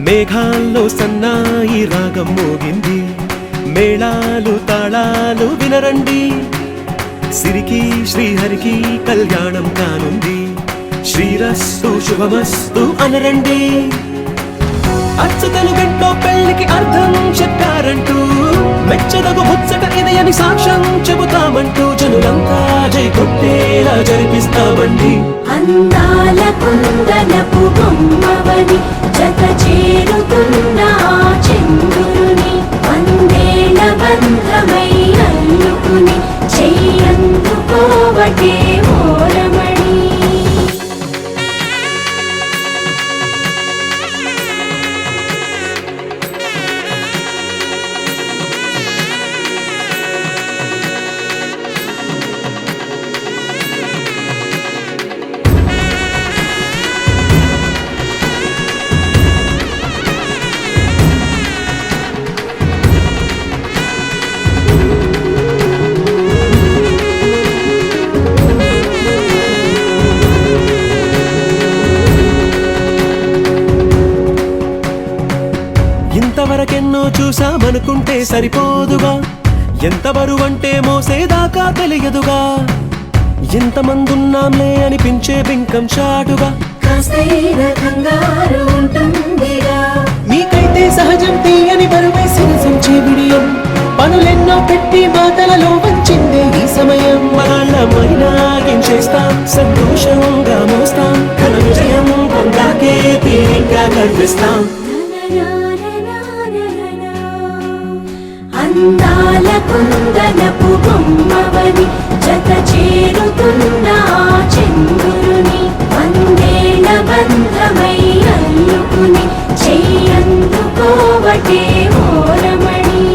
మేఘాల్లో సన్నాయి రాగం మోగింది, మేళాలు తాళాలు వినరండి. సిరికి శ్రీహరికి కళ్యాణం కానుంది, శ్రీరస్తు శుభమస్తు అనరండి. అచ్చతలు గంటో పెళ్లికి అర్థం చెప్పారంటూ, మెచ్చదగు ముచ్చట ఇది అని సాక్ష్యం చెబుతామంటూ, జనులంతా జై కొట్టేలా జరిపిస్తామండి. అందాల కుందనపు బొమ్మవని జత చేరుతున్న చంద్రుని, వందేల బంధమై అల్లుకుని చెయ్యందుకోవటే ఓరమణి. ఇంతవరకెన్నో చూసామనుకుంటే సరిపోదుగా, ఎంత బరువంటే మోసేదాకా తెలియదుగా. ఎంతమందున్నాంలే అనిపించే బింకం చాటుగా, కాస్తైన కంగారు ఉంటుందిగా. మీకైతే సహజం తీయని బరువేసిన సంచే విడియం, పనులెన్నో పెట్టి మాటలలో వంచిందే ఈ సమయం. మనాళ్ళమైనా ఏం చేస్తాం, సంతోషంగా మోస్తాం, ఘన విజయం పొందాకే తీరిగ్గా కనిపిస్తాం. అందాల కుందనపు బొమ్మవని జత చేరుతున్న చంద్రుని, వందేల బంధమై అల్లుకుని చెయ్యందుకోవటే ఓరమణి.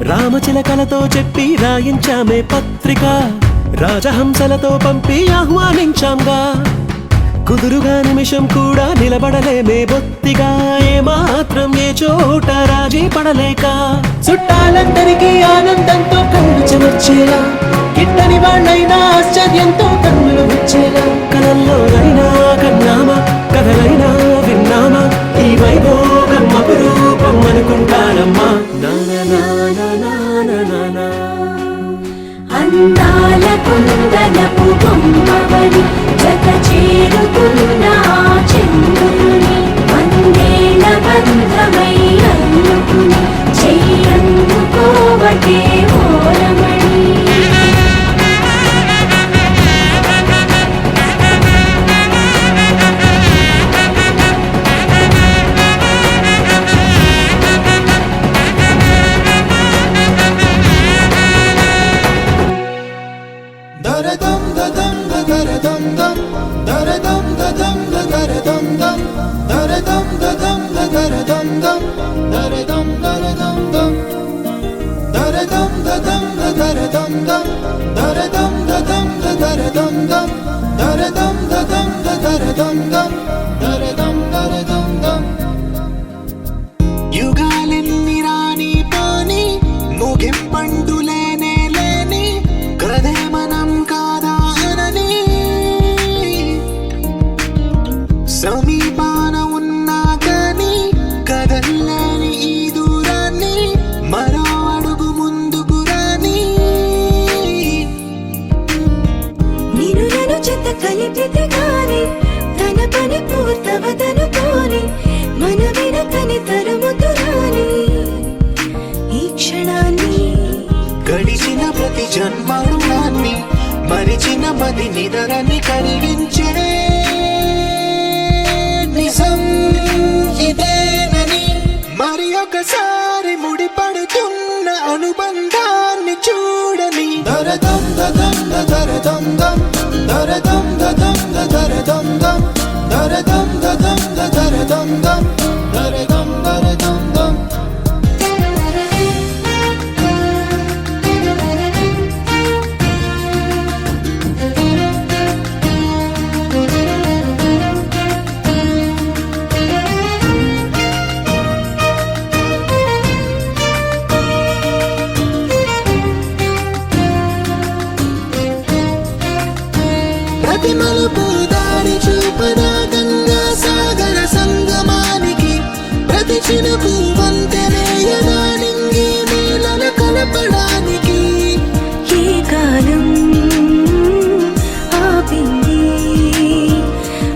రామచిలకలతో చెప్పి రాయించామే పత్రిక, రాజహంసలతో పంపి ఆహ్వానించాంగా. కుదురుగా నిమిషం కూడా నిలబడలేమే బొత్తిగా, ఏమాత్రం ఏ చోట రాజీ పడలేక. చుట్టాలందరికీ ఆనందంతో కళ్ళు చెమర్చేలా, గిట్టని వాళ్ళైనా ఆశ్చర్యంతో కన్నులు వచ్చేలా. కలల్లోనైనా కన్నామా, కథలైనా విన్నామా, ఈ వైభోగం అపురూపం అనుకుంటానమ్మా. అందాల కుందనపు బొమ్మవని జత చేరుతున్న చంద్రుని, వందేల బంధమై అల్లుకుని చెయ్యందుకోవటే ఓరమణి. యుగాలెన్ని రాని పాని ముగింపండు లేనే లేని కథే మనం కాదా అనని, సమీపాన ఉన్నా కానీ కదల్లేని ఈ దూరాన్ని మరో అడుగు ముందుకు రాని. నిన్ను చెత్త కలిపితే గాని తన పని పూర్తవదనుకోని, మన వెనకని తరుముతురాని ఈ క్షణాన్ని. గడిచిన ప్రతి జన్మరుణాన్ని మరిచిన మది నిదరని కలిగించే నిజం ఇదేనని, మరి ఒకసారి ముడిపడుతున్న అనుబంధాన్ని చూడని. దరదం దదం దరదం దం దరదం దదం దరదం దం మలుపు దారి చూపదా గంగా సాగర సంగమానికి ప్రతి చినుకు వంతెనేయదా నింగి నీళ్ళను కలపడానికి ఏ కాలం ఆపింది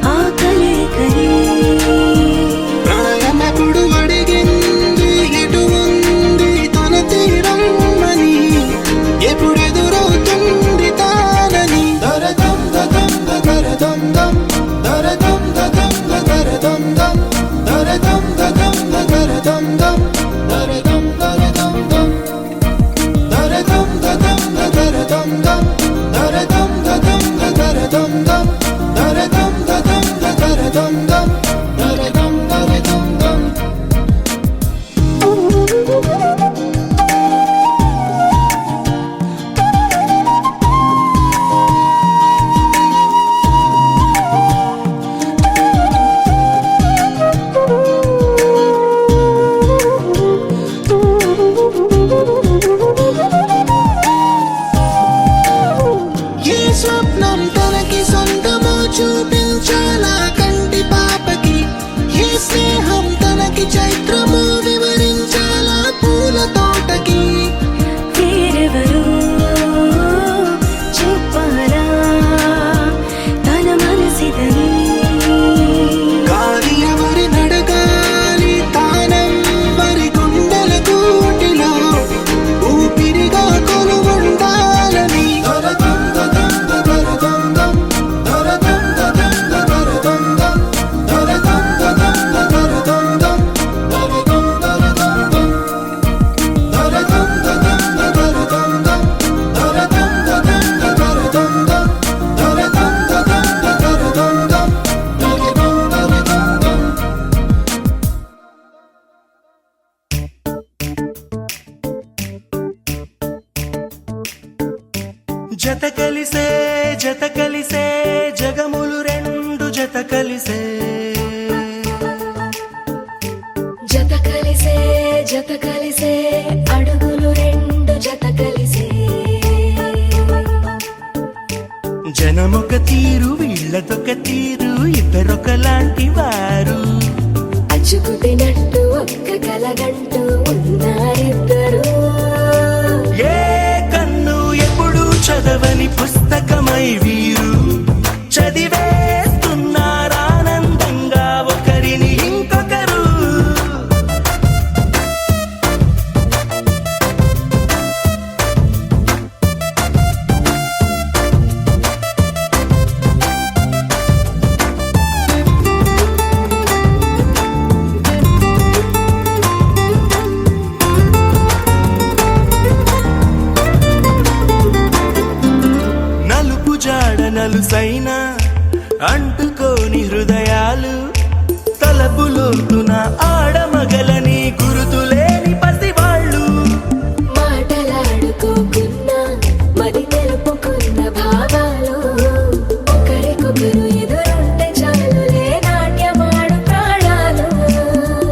ఆ కలయికని ప్రళయమప్పుడు అడిగింది ఎటు ఉంది తన తీరం అని ఎప్పుడెదురవుతుంది తానని దరదం దదం దరదం దం దరదం దదం దరదం దం దరదం దదం దరదం దం దరదం దరదం దం దరదం దదం దరదం దం దరదం దదం దరదం దం దరదం దదం దరదం దం దరదం దరదం దం ఏ స్వప్నం తనకి సొంతమో చూపించాలా కంటి పాపకి ఏ స్నేహం తనకి చైత్రమో వివరించాలా పూల తోటకి వేరెవరో చెప్పాలా తన మనసిదని గాలి ఎవరి నడగాలి తానం మరి గుండెల కూటిలో ఊపిరిగా కొలువుండాలని దరదం దదం దరదం దం దరదం దదం దరదం దం దరదం దదం దరదం దం దరదం దరదం దం దరదం దదం దరదం దం దరదం దదం దరదం దం దరదం దదం దరదం దం దరదం దరదం దం జత కలిసే జగములు రెండు జత కలిసే జత కలిసే అడుగులు రెండు జత కలిసే జనమొక తీరు వీళ్ళదొక తీరు ఇద్దరొకలాంటి వారు అచ్చుకు తినట్టు ఒక్క కలగంటూ ఉన్నారిద్దరు ఏ కన్ను ఎప్పుడు చదవని పుస్తకమై వీరు చదివేస్తున్నారానందంగా ఒకరిని ఇంకొకరు నలుపు జాడ నలుసైన అంటుకోని హృదయాలు తలపులోతున ఆడమగలని గురుతులేని పసివాళ్ళు మాటలాడుకోకున్నా మరి తెలుపుకున్న భావాలు ఒకరికొకరు ఎదురుంటే చాలులే నాట్యమాడు ప్రాణాలు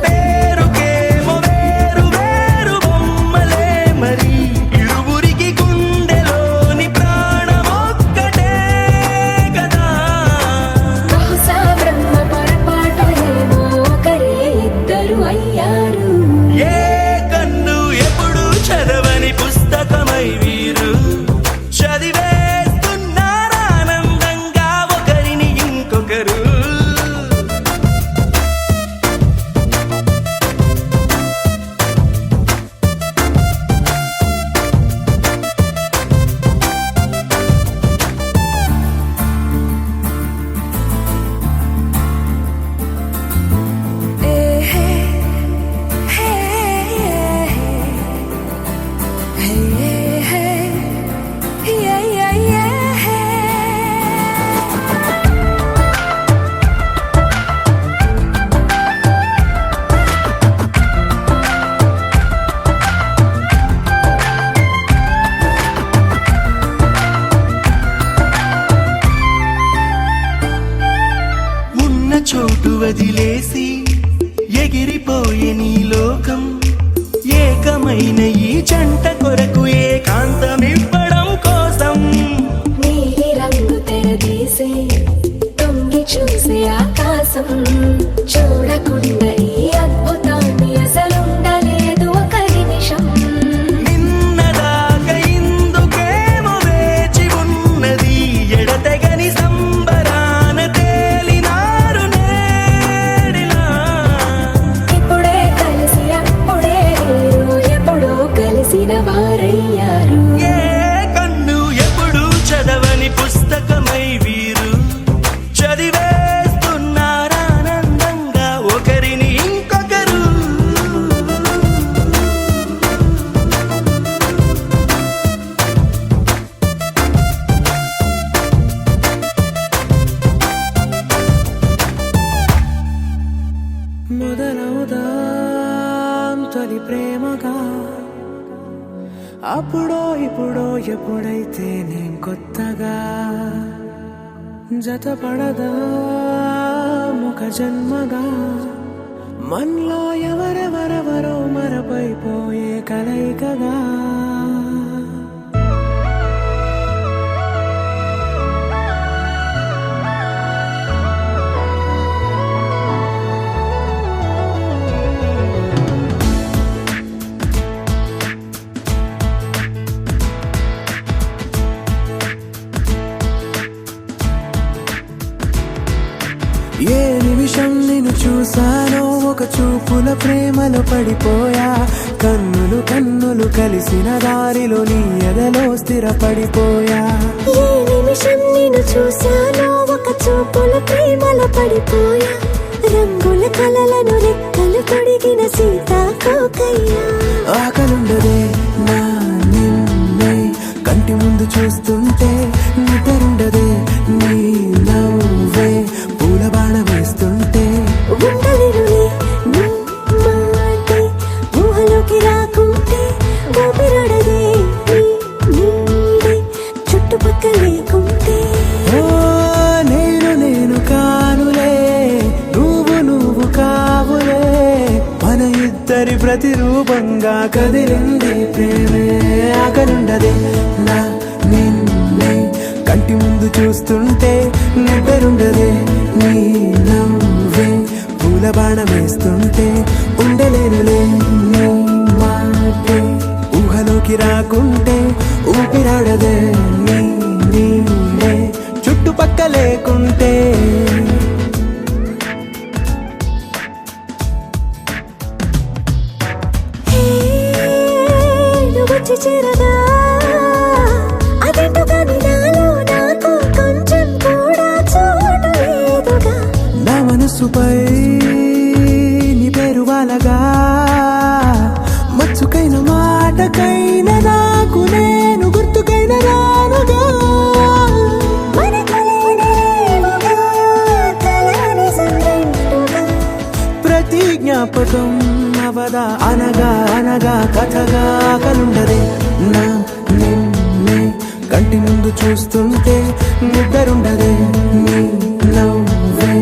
పేరుకేమో వేరు వేరు బొమ్మలే మరి ఇరువురికి గుండెలోని ప్రాణమొక్కటే కదా బహుశా బ్రహ్మ పొరపాటు ఏమో ఒకరే ఇద్దరు అయ్యారు ఏ కన్ను ఎప్పుడు చదవని పుస్తకమై వీరు చదివేస్తున్నారానందంగా ఒకరిని ఇంకొకరు ఉన్న చోటు వదిలేసి ఎగిరిపోయే నీ లోకం ఏకమైన ఈ జంట కొరకు ఏకాంతమివ్వడం కోసం నీలి రంగు తెరదీసే చూసే ఆకాశం చూడకుండా ఈ అద్భుతాన్ని అసలుండలేదు ఒక నిమిషం. నిన్నదాకా ఇందుకేమో వేచి ఉన్నది ఎడతెగని సంబరాన తేలినారు నేడిలా. ఇప్పుడే కలిసి అప్పుడే వేరు ఎప్పుడో కలిసిన వారయ్యారు. ఏ కన్ను ఎప్పుడు చదవని పుస్తకమై వీరు చదివేస్తున్నారానందంగా ఒకరిని ఇంకొకరు. మొదలవుదాం తొలి ప్రేమగా, అప్పుడో ఇప్పుడో ఎప్పుడైతే నేను కొత్తగా జతపడదా ముఖ జన్మగా. మనలో ఎవరెవరెవరో మరపైపోయే కలయికగా. ఏ నిమిషం నిన్ను చూసానో ఒక చూపుల ప్రేమలో పడిపోయా. కన్నులు కన్నులు కలిసిన దారిలో నీ ఎదలో స్థిరపడిపోయా. ఏ నిమిషం నేను చూశానో ఒక చూపుల ప్రేమలో పడిపోయా. రంగుల కలలను రెక్కలు తొడిగిన సీతాకోకయ్యా. ఆకలుండదే నా నిన్నే కంటి ముందు చూస్తుంటే, నిద్రుండదే నీ నవ్వే పూల బాణ వేస్తుంటే. ఉండలేనులే నీ మాటే ఊహలోకి రాకుంటే, ఊపిరాడదే నీ నీడే చుట్టుపక్కల లేకుంటే. ఓ నేను నేను కానులే, నువ్వు నువ్వు కావులే, మన ఇద్దరి ప్రతిరూపంగా కదిలింది ప్రేమే. ఆకలుండదే నా నిన్నే కంటి ముందు చూస్తుంటే, నిద్రుండదే నీ నవ్వే పూల బాణం వేస్తుంటే. ఉండలేనులే నీ మాటే ఊహలోకి రాకుంటే, ఊపిరాడదే నీ నీడే చుట్టుపక్క లేకుంటే. హే, నువ్వు వచ్చి చేరగా అదేంటో కానీ నాలో నాకు కొంచెం కూడా చోటు లేదుగా. నా మనసుపై నీ పేరు వాలగా, మచ్చుకైన మాటకైన నాకు నేను గుర్తుకైన రానుగా. మనకులేనిదేముగా, కలని సంరెండుగా. ప్రతి జ్ఞాపకం అవదా అనగా అనగా కథగా. కలుండదే నా నిన్నే కంటి ముందు చూస్తుంటే, నిద్రుండదే నీ నవ్వే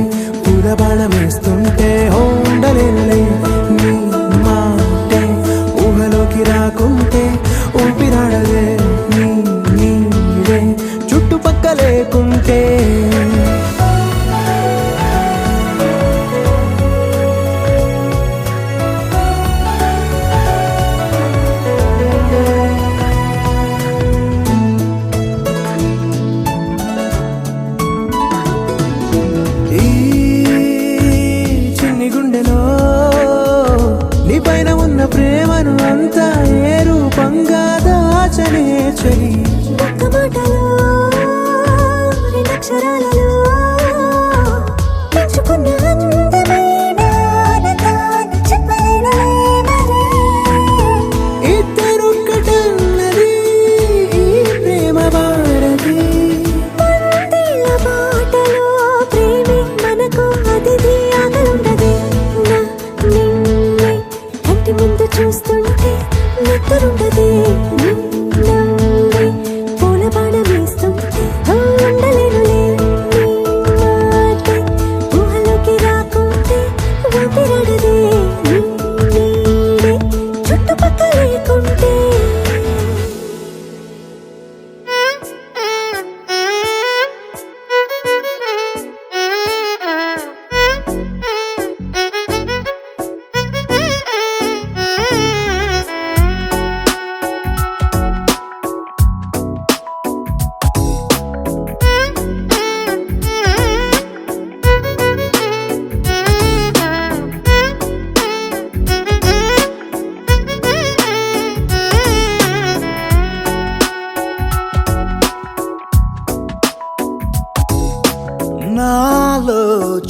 పూల బాణం వేస్తుంటే. ఉండలేనులే నీ మాటే ఊహలోకి రాకుంటే, ఊపిరాడదే నీ నీడే చుట్టుపక్క లేకుంటే.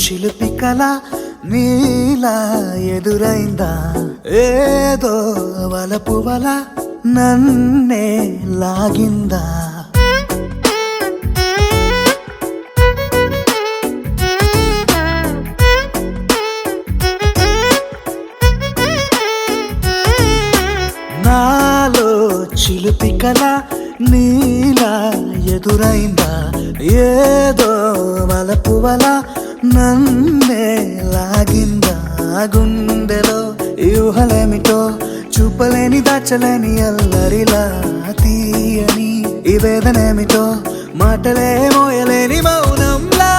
చిలిపి కల నీలా ఎదురైందా ఏదో వలపు వల నన్నే లాగిందా నాలో చిలిపి కల నీలా ఎదురైందా ఏదో వలపు వల నన్నే లాగిందా గుండెలో యూహలేమిటో చూపలేని దాచలేని అల్లరిలా తీయని ఈ వేదనేమిటో మాటలే మోయలేని మౌనంలా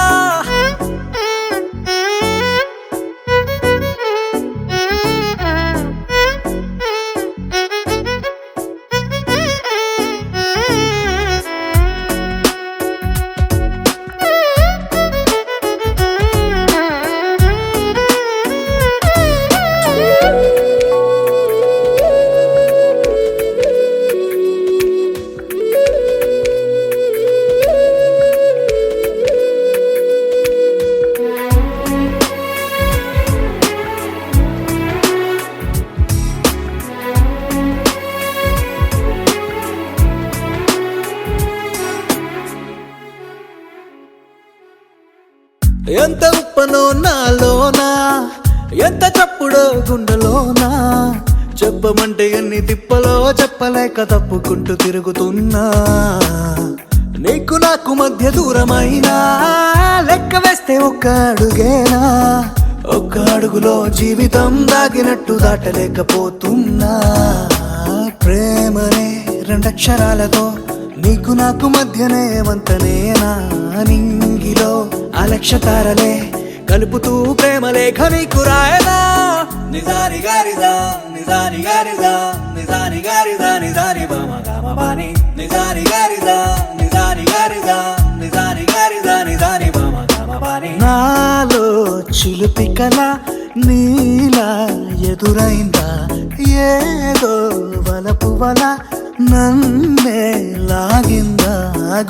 ఎంత ఉప్పనో నాలోనా ఎంత చప్పుడో గుండెలోనా చెప్పమంటే ఎన్ని తిప్పలో చెప్పలేక తప్పుకుంటూ తిరుగుతున్నా నీకు నాకు మధ్య దూరమైనా లెక్క వేస్తే ఒక్క అడుగేనా ఒక్క అడుగులో జీవితం దాగినట్టు దాటలేకపోతున్నా ప్రేమనే రెండక్షరాలతో నీకు నాకు మధ్యనే వంతనేనా నింగిలో అలక్ష్య తారలే కలుపుతూ ప్రేమ లేఖ నీకు రాయనా నిజాని గారిజా నిజాని గారిజా నిజాని గారిజా నిజాని బామ గామ బాని నిజాని గారిజా నిజాని గారిజా నిజాని గారిజా నిజాని బామ గామ బాని నాలో చిలిపి కల నీలా ఎదురైందా ఏదో వలపు వల నన్నే లాగిందా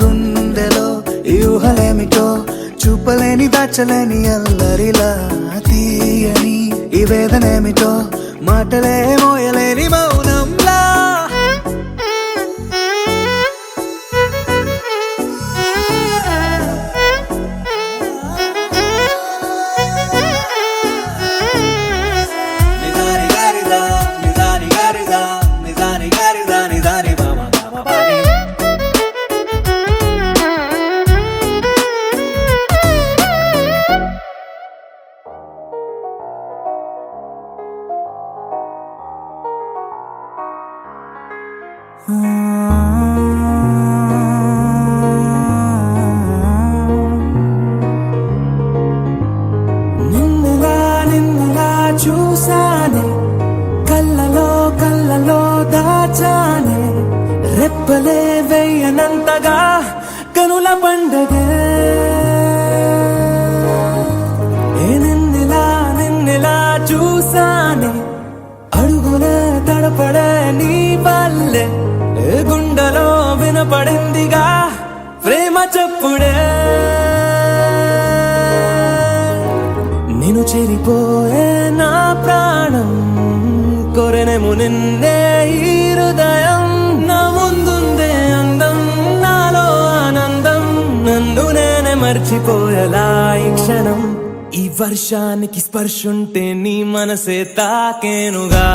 గుండెలో యూహలేమిటో చూపలేని దాచలేని అల్లరిలా తీయని ఈ వేదనేమిటో మాటలే మోయలేని మౌనంలా నిజాని గారిజా నిజాని గారిజా నిజాని గారిజా నిజాని బామ గామ బాని నిన్నుగా నిన్నుగా చూసానే కళ్ళలో కళ్ళలో దాచానే రెప్పలే వెయ్యనంతగా కనుల పండగే నిన్నెలా చూసానే అడుగులే తడపడే నీ వల్లే గుండెలో వినపడిందిగా ప్రేమ చెప్పుడే నేను చెరిపోయే నా ప్రాణం కొరెనేమో నిన్నే ఈ హృదయం నా ముందుందే అందం నాలో ఆనందం నన్ను నేనే మర్చిపోయేలా ఈ క్షణం ఈ వర్షానికి స్పర్శుంటే నీ మనసే తాకేనుగా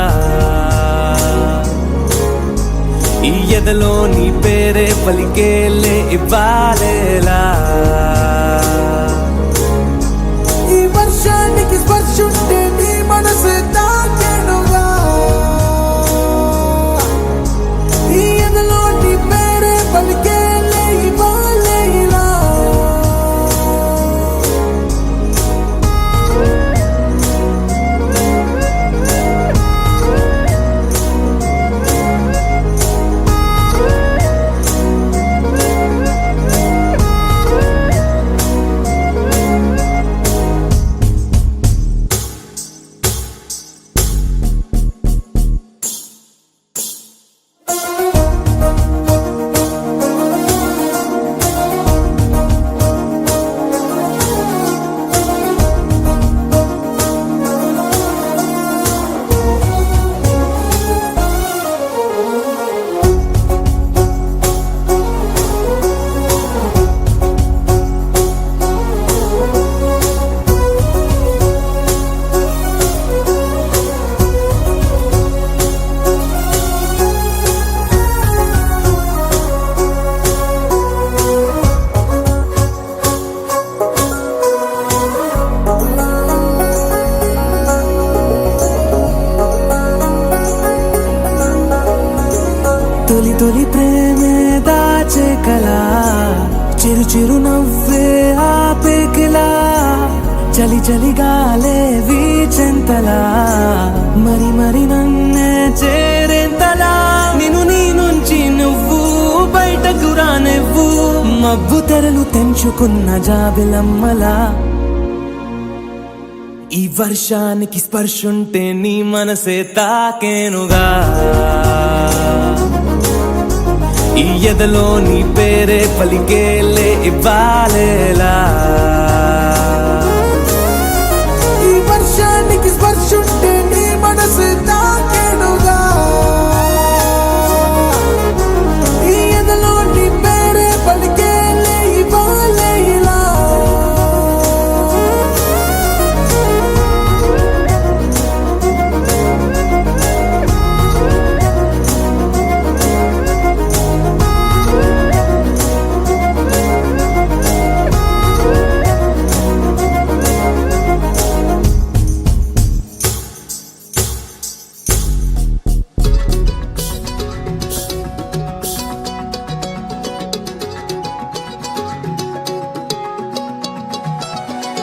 ఈ ఎదలో నీ పేరే పలికేలే ఇవ్వాలేలా ఈ వర్షానికి స్పర్శుంటే నీ మనసు తాకేనుగా ఈ ఎదలో నీ పేరే పలికేలే ఇవ్వాలేలా తొలి ప్రేమే దాచే కలా చిరు చిరు నవ్వే ఆపేకిలా చలి చలి గాలే వీచెంతలా మరి మరి నన్నే చేరేంతలా నిన్ను నీ నుంచి నువ్వు బయటకు రానివ్వు మబ్బు తెరలు తెంచుకున్న జాబిలమ్మలా ఈ వర్షానికి స్పర్శుంటే నీ మనసే తాకేనుగా ఈ ఎదలో నీ పేరే పలికేలే ఇవ్వాలేలా ఈ వర్షానికి స్పర్శుంటే నీ మనసు తాకేనుగా ఈ ఎదలో నీ పేరే పలికేలే ఇవ్వాలే ఇలా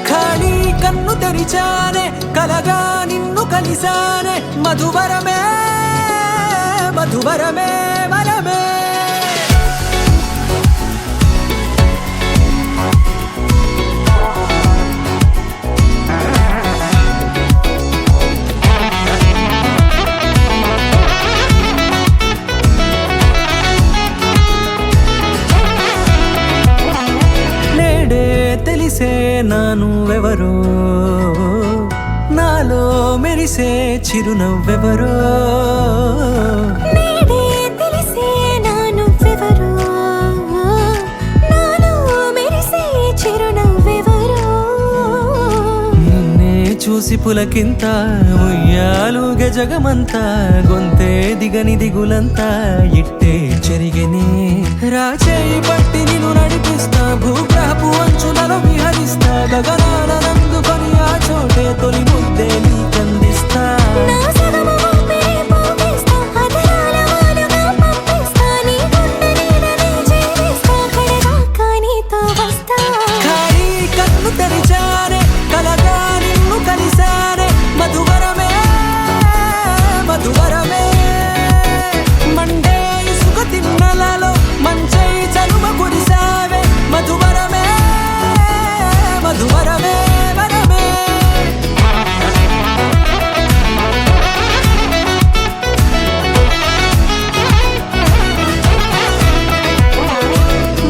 ఖాళీ కన్ను తెరిచానే కలగా నిన్ను కలిసానే మధువరమే మధువరమే వరమే నేడే తెలిసే నానువెవరో నాలో మెరిసే చిరునవ్వెవరో నేడే తెలిసే నువ్వెవరో నాలో మెరిసే చిరునవ్వెవరో నిన్నే చూసి పులకింత ఉయ్యాలుగే జగమంతా గొంతే దిగని దిగులంతా ఇట్టే చెరిగెనే రాచేయి పట్టి నిన్ను నడిపిస్తా భూగ్రహపు అంచులలో విహరిస్తా గగనాల నందుకొని ఆ చోటే తొలి ముద్దే నీకందిస్తా నా సగము ఊపిరి పోగేస్తా అధరాల వానగా పంపిస్తా నీ గుండె నీడనే చేరిస్తా కడదాకా నీతో వస్తా ఖాళీ కన్ను తెరిచానే కలగా నిన్ను కలిసానే మధువరమే మధువరమే మండే ఇసుక తిన్నలలో మంచై చలువ కురిసావే మధువరమే మధువరమే వరమే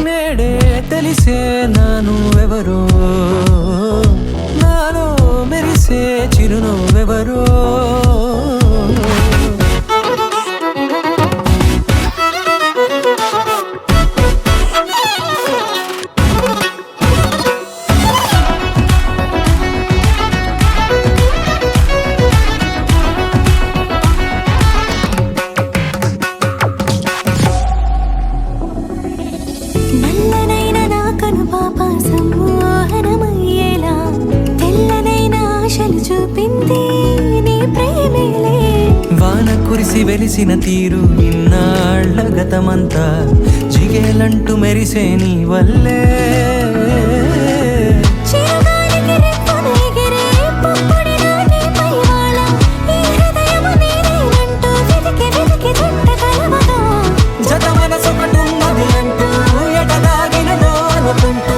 నేడే తెలిసే నానువెవరో నాలో మెరిసే చిరునవ్వెవరో నల్లనైన నా కనుపాప సమ్మోహనమయ్యేలా తెల్లనైన ఆశలు చూపింది నీ ప్రేమేలే వాన కురిసి వెలిసిన తీరు ఇన్నాళ్ల గతమంతా జిగేలంటూ మెరిసే నీ వల్లే చిరుగాలికి రెప్పన ఎగిరే పుప్పొడిన నీ పైవాళ ఈ హృదయము నీదేనంటూ వెతికి వెతికి జంట కలవగా జత మనసొకటున్నది అంటూ ఎటదాగినదో అనుకుంటూ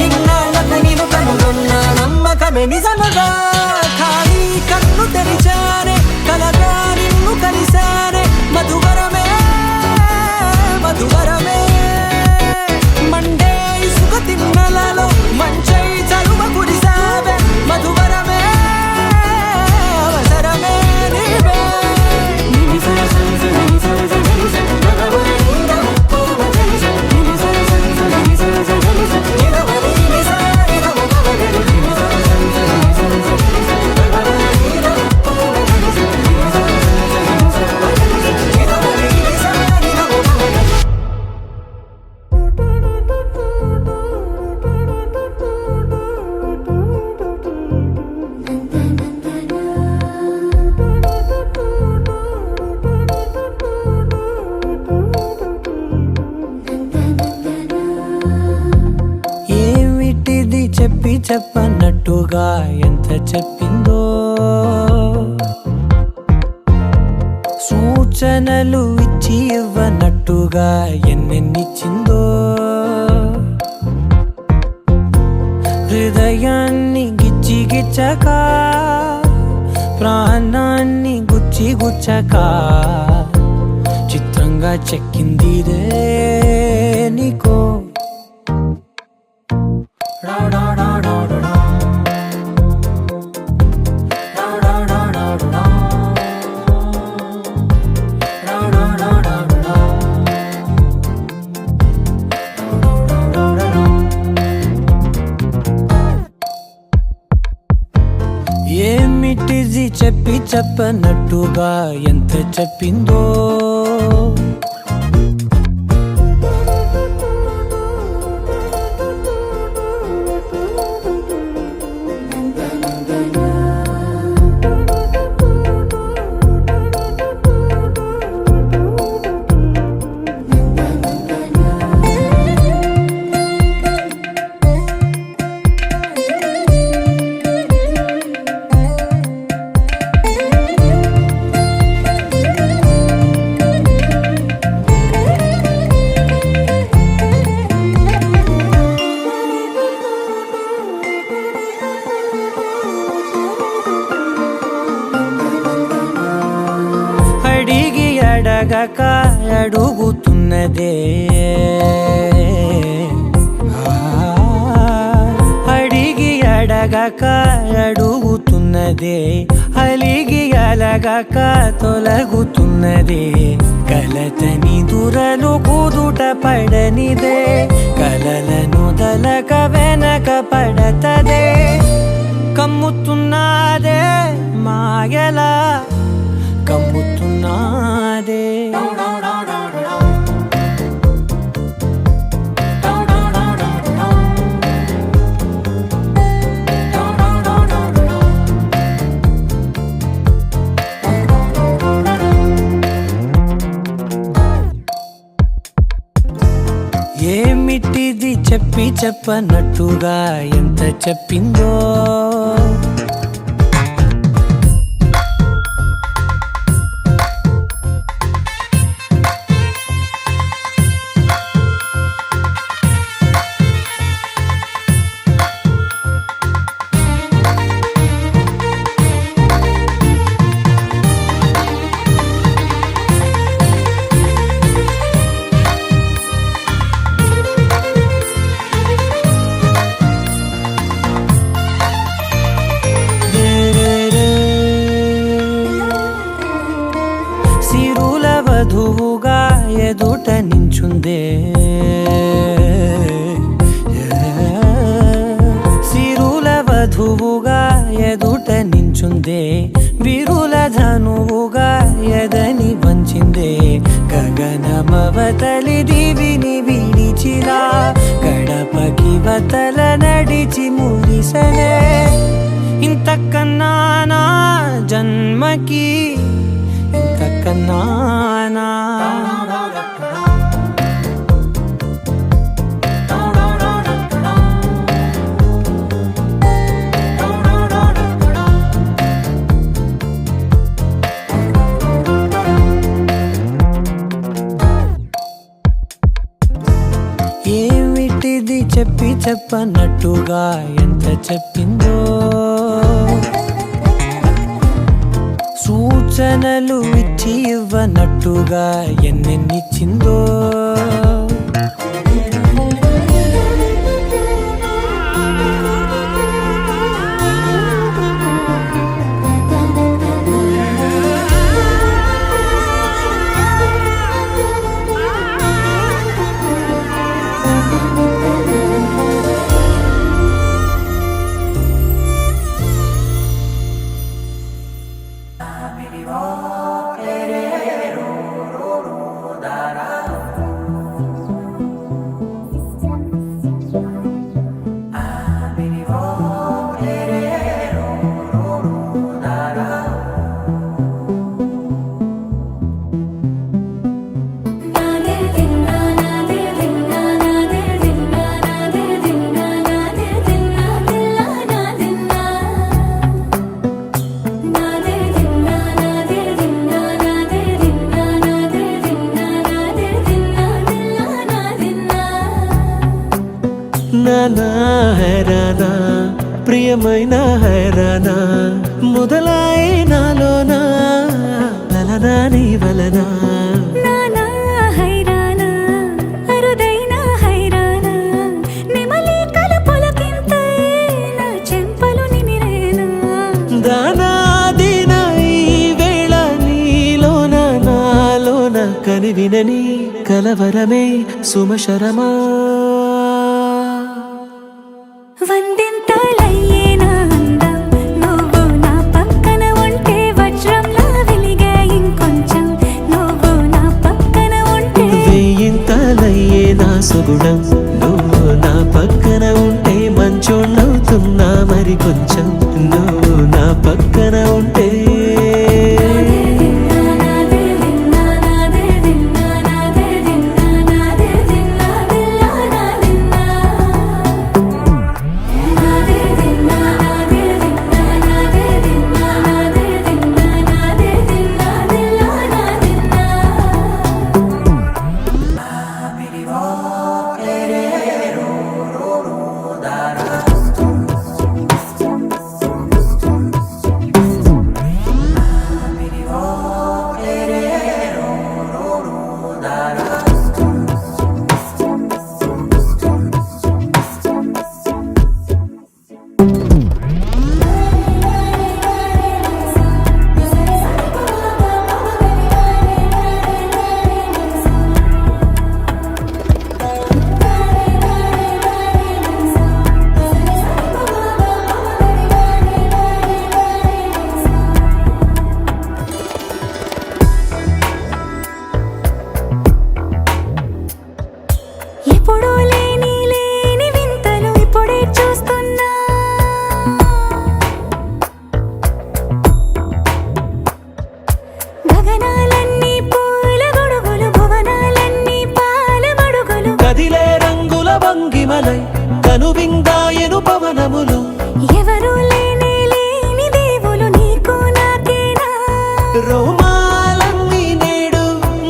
ఇన్నాళ్లకు నేను కనుగొన్న నమ్మకమే నిజముగా ఖాళీ కన్ను తెరిచానే కలగా నిన్ను కలిసానే మధువరమే మధువరమే మండే ఇసుక తిన్నలలో చెప్పనట్టుగా ఎంత చెప్పిందో, సూచనలు ఇచ్చి ఇవ్వనట్టుగా ఎన్నెన్నిచ్చిందో, హృదయాన్ని గిచ్చి గిచ్చక ప్రాణాన్ని గుచ్చి గుచ్చక చిత్రంగా చెక్కిందిరే నీకో. ఏమిటిది చెప్పి చెప్పనట్టుగా ఎంత చెప్పిందో, అడిగి అడగక అడుగుతున్నదే, అడిగి అడగక అడుగుతున్నదే, అలిగి అలగక తొలగుతున్నదే, కలతని దురలు కుదుట పడనిదే, కలలను దలక వెనక పడతదే, కమ్ముతున్నదే మాయలా కమ్ముతున్నదే. ఏమిటిది చెప్పి చెప్పనట్టుగా ఎంత చెప్పిందో, వధువుగా ఎదుట నించుందే, సిరుల వధువుగా ఎదుట నించుందే, విరుల ధనువుగా ఎదని వంచిందే, గగనమవతలి దివిని విడిచిలా గడపకి వతల నడిచి మురిసనే, ఇంతకన్నా నా జన్మకి ఇంతకన్నానా. ఏమిటిది చెప్పి చెప్పనట్టుగా ఎంత చెప్పిందో, సూచనలు ఇచ్చి ఇవ్వనట్టుగా ఎన్నెన్నిచ్చిందో, అరుదైన హైరానా మొదలాయి నాలోనా లలనా నీ వలనా నానా హైరానా అరుదైన హైరానా నెమలి కలపులకింతై నా చెంపలు నిమిరేనా దానాదిన ఈ వేళ నీలోన నాలోన కనివినని కలవరమే సుమశరమా వందింతలయ్యే నా అందం నువ్వు నా పక్కన ఉంటే వజ్రంలా వెలిగే ఇంకొంచెం నువ్వు నా పక్కన ఉంటే వేయింతలయ్యే నా సుగుణం నువ్వు నా పక్కన ఉంటే మంచోణ్ణవుతున్నా మరి కొంచెం నువ్వు నా పక్కన ఉంటే ఎప్పుడూ లేని వింతలు ఇప్పుడే చూస్తున్నా గగనాలన్నీ పూల గొడుగులు భువనాలన్నీ పాల మడుగులు కదిలే రంగుల వంగిమలై కనువిందాయను పవనములు ఎవరూ లేని దేవులు నీకు నాకేనా రోమాలన్నీ నేడు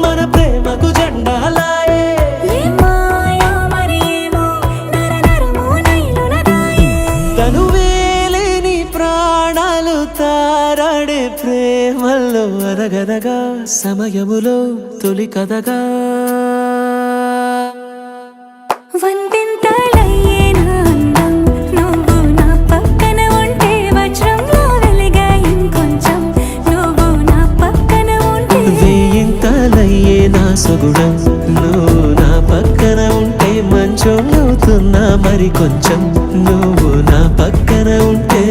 మన ప్రేమకు జెండాలాయే ఏ మాయో మరి ఏమో నరనరమో నైలున దాయే తనువేలేని ప్రాణాలు తారాడే ప్రేమల్లో అనగనగా సమయములో తొలి కథగా వందింతలయ్యే నా అందం నువ్వు నా పక్కన ఉంటే వజ్రంలా వెలిగే ఇంకొంచెం నువ్వు నా పక్కన ఉంటే వేయింతలయ్యే నా సుగుణం నువ్వు నా పక్కన ఉంటే మంచోణ్ణవుతున్నా మరి కొంచెం నువ్వు నా పక్కన ఉంటే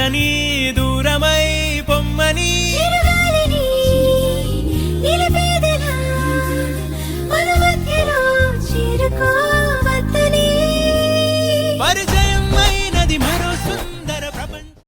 వద్దని